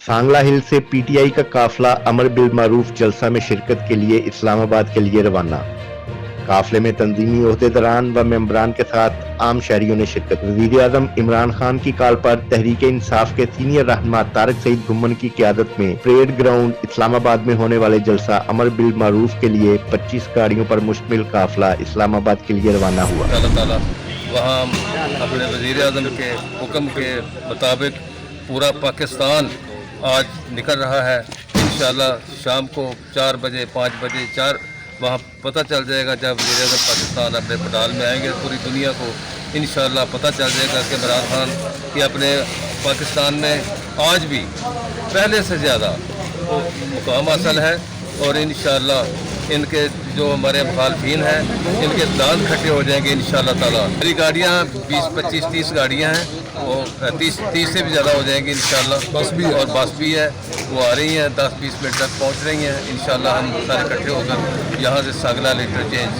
सांगला हिल से पीटीआई का काफिला अमर बिल मारूफ जलसा में शिरकत के लिए इस्लामाबाद के लिए रवाना। काफिले में तंजीमी ओहदेदारान व मेंबरान के साथ आम शहरियों ने शिरकत। वज़ीर-ए-आज़म इमरान खान की कॉल पर तहरीके इंसाफ के सीनियर रहनुमा तारिक सईद घुम्मन की क़यादत में परेड ग्राउंड इस्लामाबाद में होने वाले जलसा अमर बिल मारूफ के लिए 25 गाड़ियों पर मुश्तमिल काफिला इस्लामाबाद के लिए रवाना हुआ। वहाँ अपने वज़ीर-ए-आज़म के हुक्म के मुताबिक पूरा पाकिस्तान आज निकल रहा है। इंशाअल्लाह शाम को 4 बजे 5 बजे 4 वहाँ पता चल जाएगा जब वज़ीर-ए-आज़म पाकिस्तान अपने पटाल में आएंगे। पूरी दुनिया को इंशाअल्लाह पता चल जाएगा कि इमरान खान की अपने पाकिस्तान में आज भी पहले से ज़्यादा मुकाम हासिल है और इंशाअल्लाह इनके जो हमारे मुखालफीन हैं इनके दांत खट्टे हो जाएंगे इंशाअल्लाह ताला। मेरी गाड़ियाँ 20-25-30 गाड़ियाँ हैं, वो 30 से भी ज़्यादा हो जाएंगी इंशाअल्लाह। बस भी और बस भी है, वो आ रही हैं 10-20 मिनट तक पहुँच रही हैं। इंशाअल्लाह हम सारे इकट्ठे होकर यहाँ से सांगला इंटरचेंज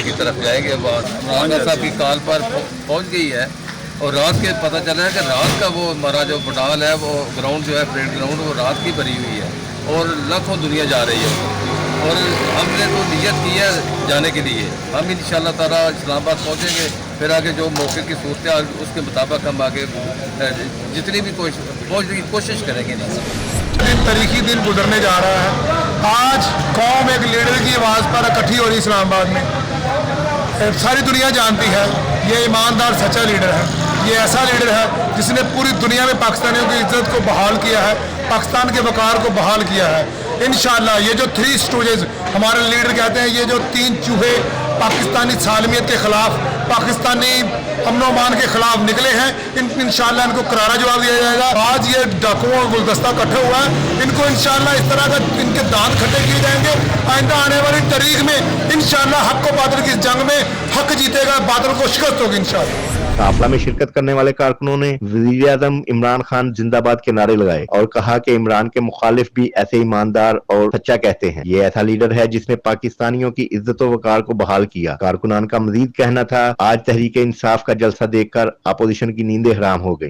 की तरफ जाएंगे। वहाँ साहब की कॉल पर पहुँच गई है और रात के पता चला है कि रात का वो हमारा जो पटाल है वो ग्राउंड जो है परेड ग्राउंड वो रात की भरी हुई है और लाखों दुनिया जा रही है और हमने तो नियत की है जाने के लिए। हम इंशाअल्लाह ताला इस्लामाबाद पहुँचेंगे, फिर आगे जो मौके की सूरत उसके मुताबिक हम आगे जितनी भी पहुँचने की कोशिश करेंगे। तारीखी दिन गुजरने जा रहा है। आज कौम एक लीडर की आवाज़ पर इकट्ठी हो रही इस्लामाबाद में। सारी दुनिया जानती है ये ईमानदार सच्चा लीडर है, ये ऐसा लीडर है जिसने पूरी दुनिया में पाकिस्तानियों की इज्जत को बहाल किया है, पाकिस्तान के वकार को बहाल किया है। इंशाअल्लाह ये जो 3 स्टूडेंट्स हमारे लीडर कहते हैं, ये जो 3 चूहे पाकिस्तानी सालमियत के खिलाफ, पाकिस्तानी अमन-ओ-अमान के खिलाफ निकले हैं, इंशाअल्लाह इनको करारा जवाब दिया जाएगा। आज ये डाकुओं का गुलदस्ता इकट्ठा हुआ है, इनको इंशाअल्लाह इस तरह का इनके दांत खट्टे किए जाएंगे। आइंदा आने वाली तारीख में इंशाअल्लाह हक को बातिल की जंग में हक जीतेगा, बातिल को शिकस्त होगी इंशाअल्लाह। काफिला में शिरकत करने वाले कारकुनों ने वज़ीर-ए-आज़म इमरान खान जिंदाबाद के नारे लगाए और कहा कि इमरान के मुखालिफ भी ऐसे ईमानदार और सच्चा कहते हैं। ये ऐसा लीडर है जिसने पाकिस्तानियों की इज्जत व वकार को बहाल किया। कारकुनान का मजीद कहना था, आज तहरीके इंसाफ का जलसा देखकर अपोजिशन की नींदें हराम हो गई।